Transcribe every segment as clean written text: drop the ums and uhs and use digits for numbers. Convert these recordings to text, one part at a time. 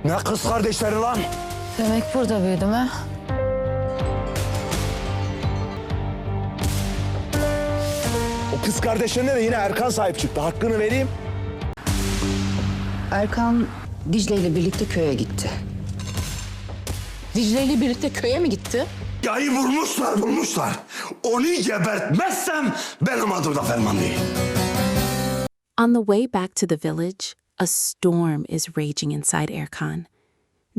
Ne kız kardeşleri lan? Demek burada büyüdüm ha? O kız kardeşlerine de yine Erkan sahip çıktı. Hakkını vereyim. Erkan Dicle ile birlikte köye gitti. Dicle ile birlikte köye mi gitti? Yayı bulmuşlar. Onu gebertmezsem benim adım da Ferman değil. On the way back to the village, a storm is raging inside Erkan.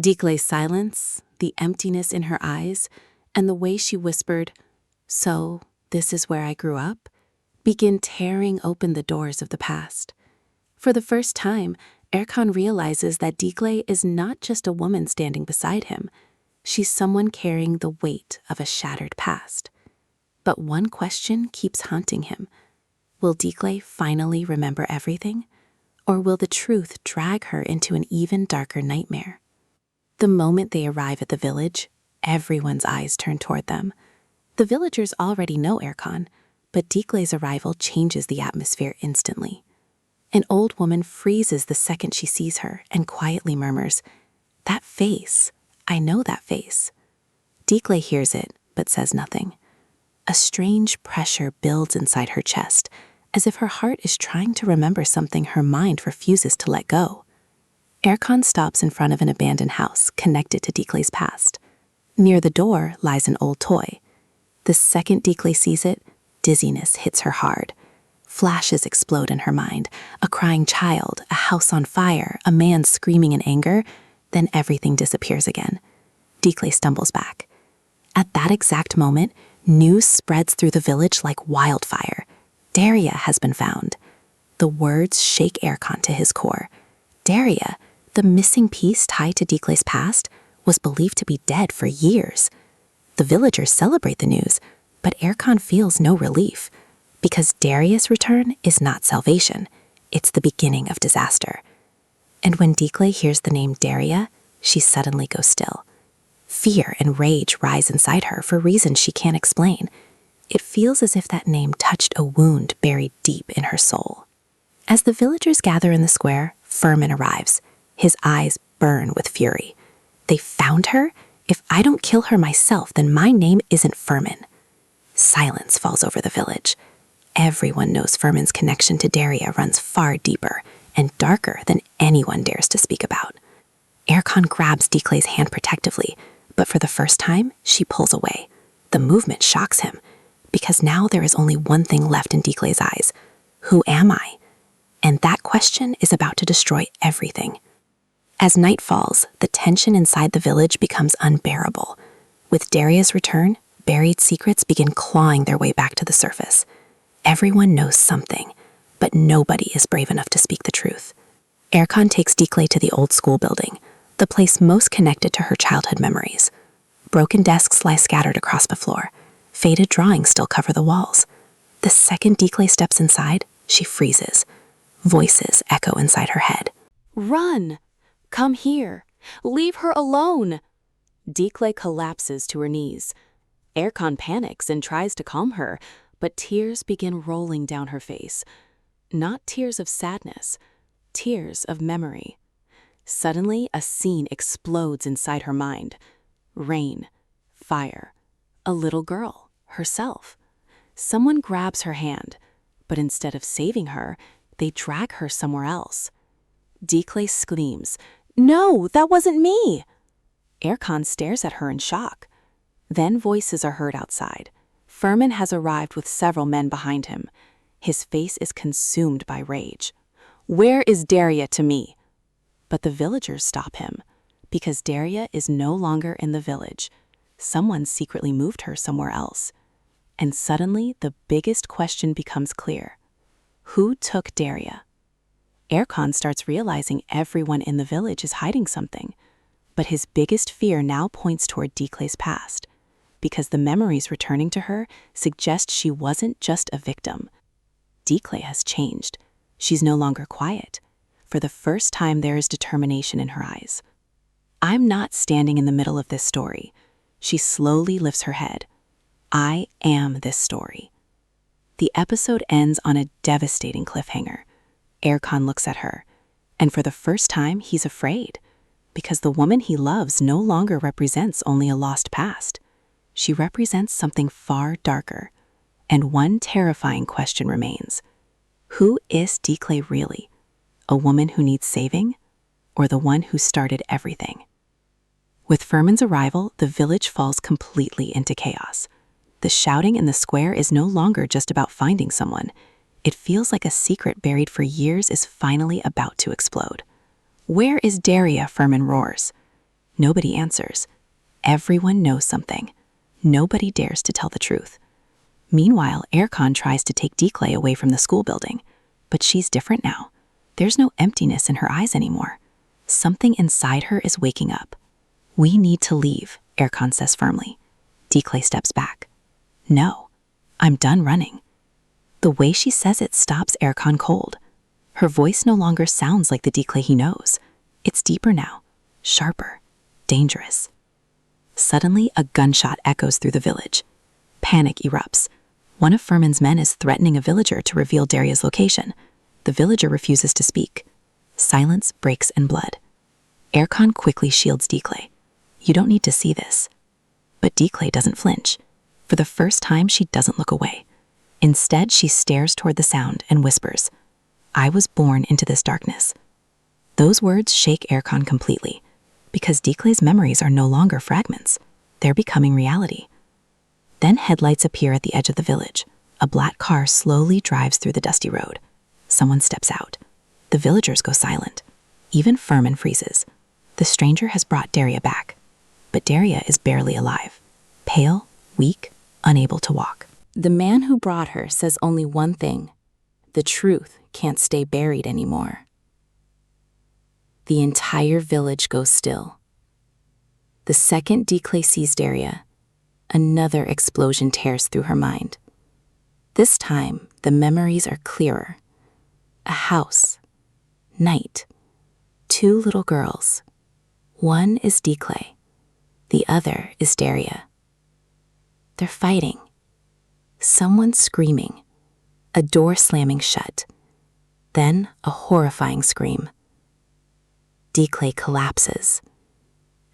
Dicle's silence, the emptiness in her eyes, and the way she whispered, "So, this is where I grew up," begin tearing open the doors of the past. For the first time, Erkan realizes that Dicle is not just a woman standing beside him. She's someone carrying the weight of a shattered past. But one question keeps haunting him. Will Dicle finally remember everything? Or will the truth drag her into an even darker nightmare? The moment they arrive at the village, everyone's eyes turn toward them. The villagers already know Erkan, but Dicle's arrival changes the atmosphere instantly. An old woman freezes the second she sees her and quietly murmurs, "That face, I know that face." Dicle hears it, but says nothing. A strange pressure builds inside her chest, as if her heart is trying to remember something her mind refuses to let go. Erkan stops in front of an abandoned house connected to Dicle's past. Near the door lies an old toy. The second Dicle sees it, dizziness hits her hard. Flashes explode in her mind, a crying child, a house on fire, a man screaming in anger, then everything disappears again. Dicle stumbles back. At that exact moment, news spreads through the village like wildfire. Derya has been found. The words shake Erkan to his core. Derya, the missing piece tied to Dicle's past, was believed to be dead for years. The villagers celebrate the news, but Erkan feels no relief, because Derya's return is not salvation, it's the beginning of disaster. And when Dicle hears the name Derya, she suddenly goes still. Fear and rage rise inside her for reasons she can't explain. It feels as if that name touched a wound buried deep in her soul. As the villagers gather in the square, Ferman arrives. His eyes burn with fury. They found her? If I don't kill her myself, then my name isn't Ferman. Silence falls over the village. Everyone knows Ferman's connection to Derya runs far deeper and darker than anyone dares to speak about. Erkan grabs Dicle's hand protectively, but for the first time, she pulls away. The movement shocks him, because now there is only one thing left in Dicle's eyes. Who am I? And that question is about to destroy everything. As night falls, the tension inside the village becomes unbearable. With Derya's return, buried secrets begin clawing their way back to the surface. Everyone knows something, but nobody is brave enough to speak the truth. Erkan takes Dicle to the old school building, the place most connected to her childhood memories. Broken desks lie scattered across the floor. Faded drawings still cover the walls. The second Dicle steps inside, she freezes. Voices echo inside her head. "Run! Come here! Leave her alone!" Dicle collapses to her knees. Erkan panics and tries to calm her, but tears begin rolling down her face. Not tears of sadness, tears of memory. Suddenly, a scene explodes inside her mind. Rain, fire, a little girl, herself. Someone grabs her hand, but instead of saving her, they drag her somewhere else. Dicle screams, "No, that wasn't me!" Erkan stares at her in shock. Then voices are heard outside. Ferman has arrived with several men behind him. His face is consumed by rage. "Where is Derya to me?" But the villagers stop him, because Derya is no longer in the village. Someone secretly moved her somewhere else. And suddenly, the biggest question becomes clear. Who took Derya? Erkan starts realizing everyone in the village is hiding something. But his biggest fear now points toward Dicle's past, because the memories returning to her suggest she wasn't just a victim. Dicle has changed. She's no longer quiet. For the first time, there is determination in her eyes. I'm not standing in the middle of this story. She slowly lifts her head. I am this story. The episode ends on a devastating cliffhanger. Erkan looks at her, and for the first time, he's afraid. because the woman he loves no longer represents only a lost past. She represents something far darker. And one terrifying question remains. Who is Dicle really? A woman who needs saving? Or the one who started everything? With Ferman's arrival, the village falls completely into chaos. The shouting in the square is no longer just about finding someone. It feels like a secret buried for years is finally about to explode. Where is Daria? Ferman roars. Nobody answers. Everyone knows something. Nobody dares to tell the truth. Meanwhile, Erkan tries to take Dicle away from the school building. But she's different now. There's no emptiness in her eyes anymore. Something inside her is waking up. We need to leave, Erkan says firmly. Dicle steps back. No, I'm done running. The way she says it stops Erkan cold. Her voice no longer sounds like the Dicle he knows. It's deeper now, sharper, dangerous. Suddenly, a gunshot echoes through the village. Panic erupts. One of Ferman's men is threatening a villager to reveal Daria's location. The villager refuses to speak. Silence breaks in blood. Erkan quickly shields Dicle. You don't need to see this. But Dicle doesn't flinch. For the first time, she doesn't look away. Instead, she stares toward the sound and whispers, I was born into this darkness. Those words shake Erkan completely, because Dicle's memories are no longer fragments. They're becoming reality. Then headlights appear at the edge of the village. A black car slowly drives through the dusty road. Someone steps out. The villagers go silent. Even Ferman freezes. The stranger has brought Daria back. But Daria is barely alive. Pale, weak, unable to walk. The man who brought her says only one thing. The truth can't stay buried anymore. The entire village goes still. The second Dicle sees Daria, another explosion tears through her mind. This time, the memories are clearer. A house, night, 2 little girls. One is Dicle, the other is Daria. They're fighting. Someone screaming, a door slamming shut, then a horrifying scream. Dicle collapses.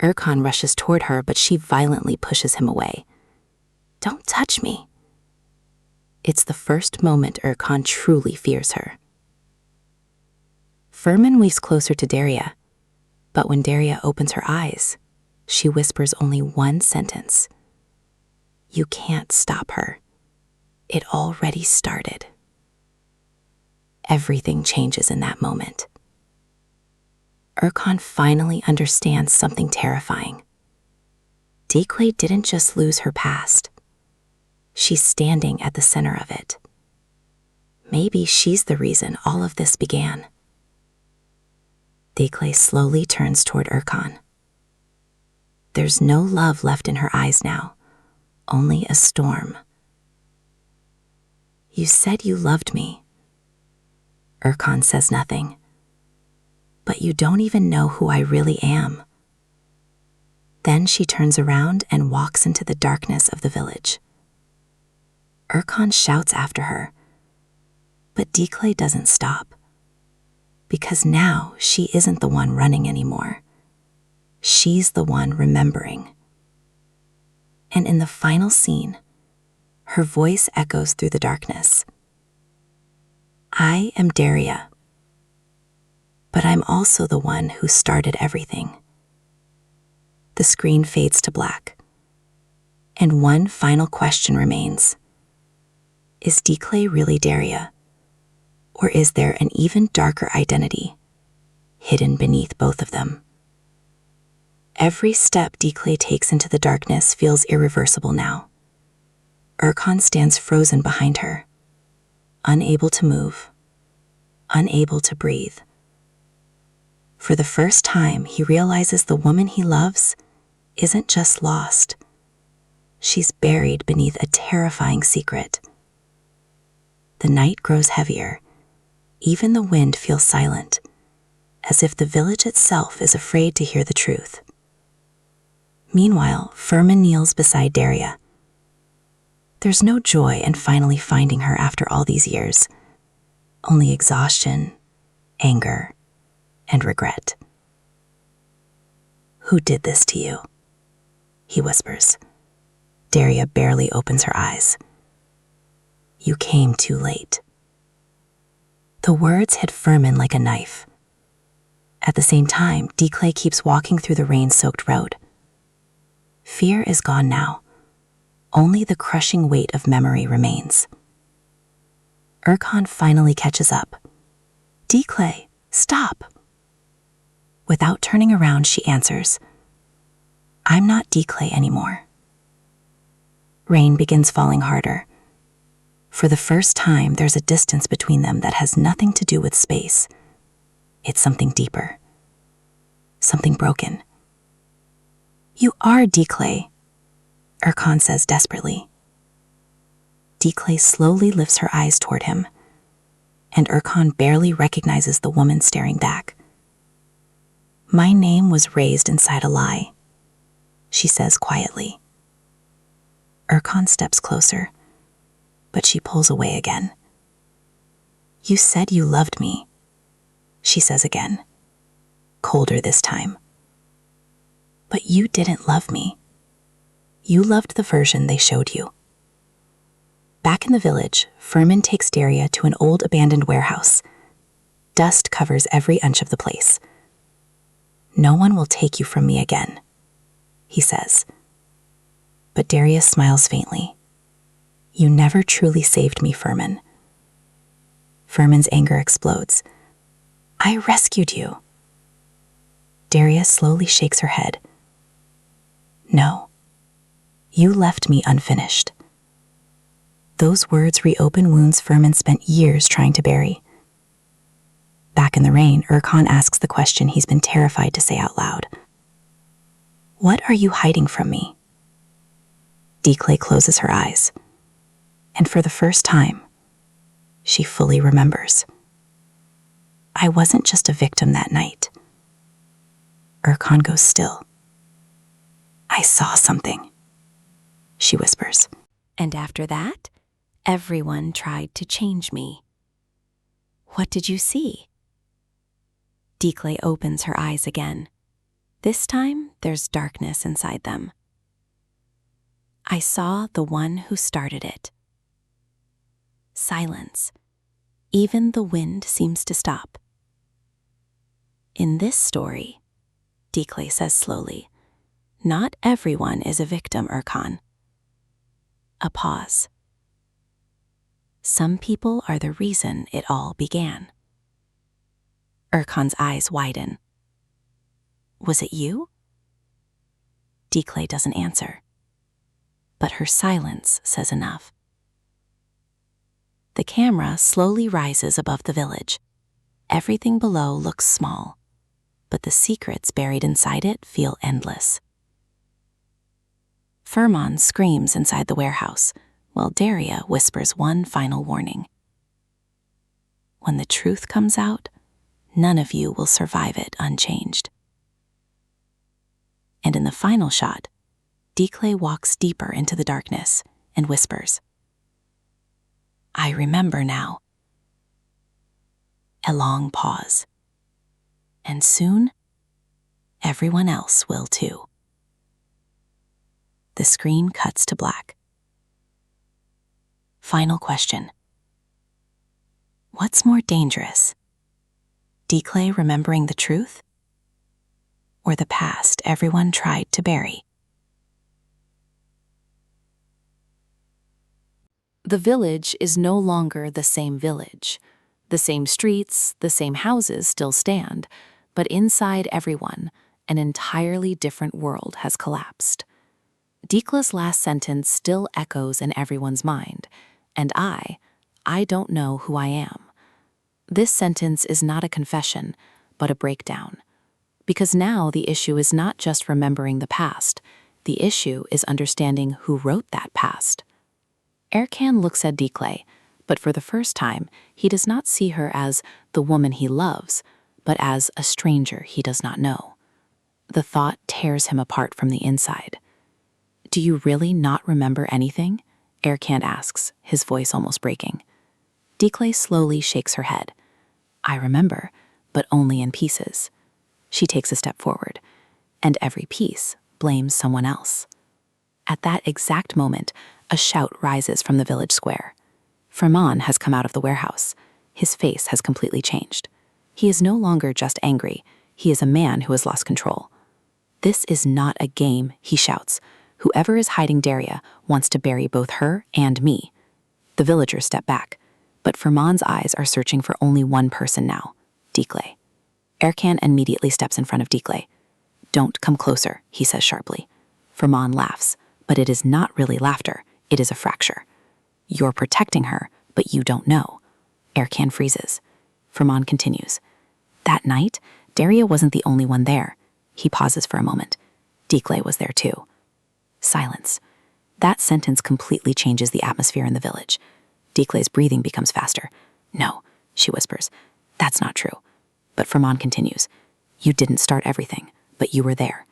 Erkan rushes toward her, but she violently pushes him away. Don't touch me. It's the first moment Erkan truly fears her. Ferman weaves closer to Daria, but when Daria opens her eyes, she whispers only one sentence. You can't stop her. It already started. Everything changes in that moment. Erkan finally understands something terrifying. Dicle didn't just lose her past. She's standing at the center of it. Maybe she's the reason all of this began. Dicle slowly turns toward Erkan. There's no love left in her eyes now, only a storm. You said you loved me. Erkan says nothing. But you don't even know who I really am. Then she turns around and walks into the darkness of the village. Erkan shouts after her, but Dicle doesn't stop. Because now she isn't the one running anymore. She's the one remembering. And in the final scene, her voice echoes through the darkness. I am Daria, but I'm also the one who started everything. The screen fades to black, and one final question remains. Is Dicle really Daria, or is there an even darker identity hidden beneath both of them? Every step Dicle takes into the darkness feels irreversible now. Erkan stands frozen behind her, unable to move, unable to breathe. For the first time, he realizes the woman he loves isn't just lost. She's buried beneath a terrifying secret. The night grows heavier. Even the wind feels silent, as if the village itself is afraid to hear the truth. Meanwhile, Ferman kneels beside Daria. There's no joy in finally finding her after all these years, only exhaustion, anger, and regret. Who did this to you? He whispers. Daria barely opens her eyes. You came too late. The words hit Ferman like a knife. At the same time, Dicle keeps walking through the rain-soaked road. Fear is gone now. Only the crushing weight of memory remains. Erkan finally catches up. Dicle, stop! Without turning around, she answers, I'm not Dicle anymore. Rain begins falling harder. For the first time, there's a distance between them that has nothing to do with space. It's something deeper. Something broken. You are Dicle, Erkan says desperately. Dicle slowly lifts her eyes toward him, and Erkan barely recognizes the woman staring back. My name was raised inside a lie, she says quietly. Erkan steps closer, but she pulls away again. You said you loved me, she says again, colder this time. But you didn't love me. You loved the version they showed you. Back in the village, Ferman takes Daria to an old abandoned warehouse. Dust covers every inch of the place. No one will take you from me again, he says. But Daria smiles faintly. You never truly saved me, Ferman. Ferman's anger explodes. I rescued you. Daria slowly shakes her head. No, you left me unfinished. Those words reopen wounds Ferman spent years trying to bury. Back in the rain, Erkan asks the question he's been terrified to say out loud. What are you hiding from me? Dicle closes her eyes, and for the first time, she fully remembers. I wasn't just a victim that night. Erkan goes still. I saw something, she whispers. And after that, everyone tried to change me. What did you see? Dicle opens her eyes again. This time, there's darkness inside them. I saw the one who started it. Silence. Even the wind seems to stop. In this story, Dicle says slowly, not everyone is a victim, Erkan. A pause. Some people are the reason it all began. Erkan's eyes widen. Was it you? Dicle doesn't answer, but her silence says enough. The camera slowly rises above the village. Everything below looks small, but the secrets buried inside it feel endless. Ferman screams inside the warehouse, while Daria whispers one final warning. When the truth comes out, none of you will survive it unchanged. And in the final shot, Dicle walks deeper into the darkness and whispers, I remember now. A long pause. And soon, everyone else will too. The screen cuts to black. Final question. What's more dangerous? Dicle remembering the truth? Or the past everyone tried to bury? The village is no longer the same village. The same streets, the same houses still stand, but inside everyone, an entirely different world has collapsed. Dicle's last sentence still echoes in everyone's mind, and I don't know who I am. This sentence is not a confession, but a breakdown. Because now the issue is not just remembering the past, the issue is understanding who wrote that past. Erkan looks at Dicle, but for the first time, he does not see her as the woman he loves, but as a stranger he does not know. The thought tears him apart from the inside. Do you really not remember anything? Erkan asks, his voice almost breaking. Dicle slowly shakes her head. I remember, but only in pieces. She takes a step forward. and every piece blames someone else. At that exact moment, a shout rises from the village square. Ferman has come out of the warehouse. His face has completely changed. He is no longer just angry. He is a man who has lost control. "This is not a game," he shouts. "Whoever is hiding Daria wants to bury both her and me." The villagers step back, but Ferman's eyes are searching for only one person now, Dicle. Erkan immediately steps in front of Dicle. "Don't come closer," he says sharply. Ferman laughs, but it is not really laughter, it is a fracture. "You're protecting her, but you don't know." Erkan freezes. Ferman continues. "That night, Daria wasn't the only one there." He pauses for a moment. Dicle was there too. Silence. That sentence completely changes the atmosphere in the village. Dicle's breathing becomes faster. "No," she whispers. "That's not true." But Ferman continues. "You didn't start everything, but you were there."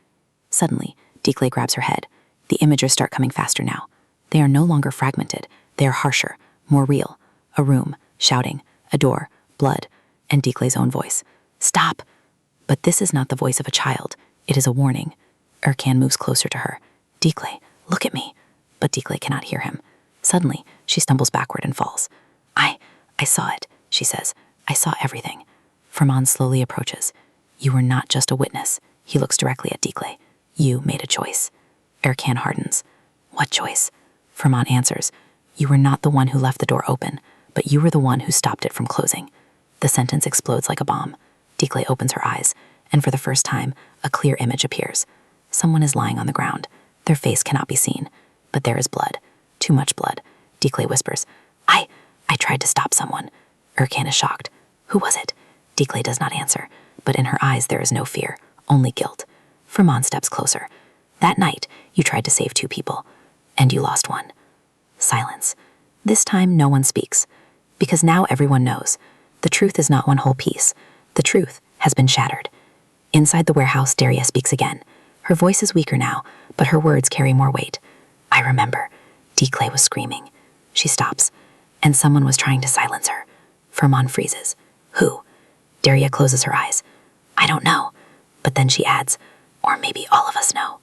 Suddenly, Dicle grabs her head. The images start coming faster now. They are no longer fragmented. They are harsher, more real. A room, shouting, a door, blood, and Dicle's own voice. "Stop!" But this is not the voice of a child. It is a warning. Erkan moves closer to her. "Dicle, look at me." But Dicle cannot hear him. Suddenly, she stumbles backward and falls. I saw it," she says. "I saw everything." Ferman slowly approaches. "You were not just a witness." He looks directly at Dicle. "You made a choice." Erkan hardens. "What choice?" Ferman answers. "You were not the one who left the door open, but you were the one who stopped it from closing." The sentence explodes like a bomb. Dicle opens her eyes, and for the first time, a clear image appears. Someone is lying on the ground. Their face cannot be seen, but there is blood. Too much blood. Dicle whispers, I tried to stop someone." Erkan is shocked. "Who was it?" Dicle does not answer, but in her eyes there is no fear, only guilt. Ferman steps closer. "That night, you tried to save 2 people, and you lost one." Silence. This time, no one speaks, because now everyone knows. The truth is not one whole piece. The truth has been shattered. Inside the warehouse, Daria speaks again. Her voice is weaker now, but her words carry more weight. "I remember. Dicle was screaming." She stops, and someone was trying to silence her. Ferman freezes. "Who?" Daria closes her eyes. "I don't know." But then she adds, "Or maybe all of us know."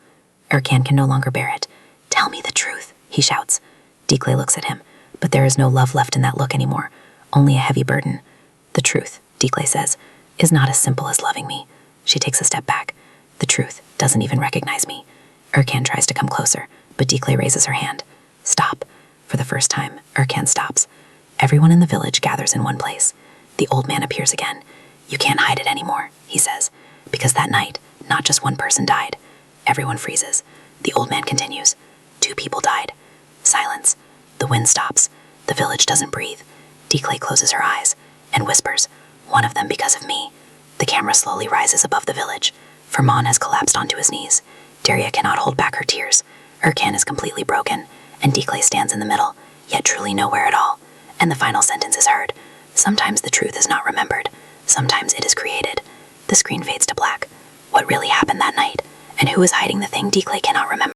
Erkan can no longer bear it. "Tell me the truth," he shouts. Dicle looks at him, but there is no love left in that look anymore, only a heavy burden. "The truth," Dicle says, "is not as simple as loving me." She takes a step back. The truth doesn't even recognize me. Erkan tries to come closer, but Dicle raises her hand. "Stop." For the first time, Erkan stops. Everyone in the village gathers in one place. The old man appears again. "You can't hide it anymore," he says, "because that night, not just one person died." Everyone freezes. The old man continues. 2 people died. Silence. The wind stops. The village doesn't breathe. Dicle closes her eyes and whispers, "One of them because of me." The camera slowly rises above the village. Ferman has collapsed onto his knees. Daria cannot hold back her tears. Erkan is completely broken, and Dicle stands in the middle, yet truly nowhere at all. And the final sentence is heard. Sometimes the truth is not remembered. Sometimes it is created. The screen fades to black. What really happened that night? And who is hiding the thing Dicle cannot remember?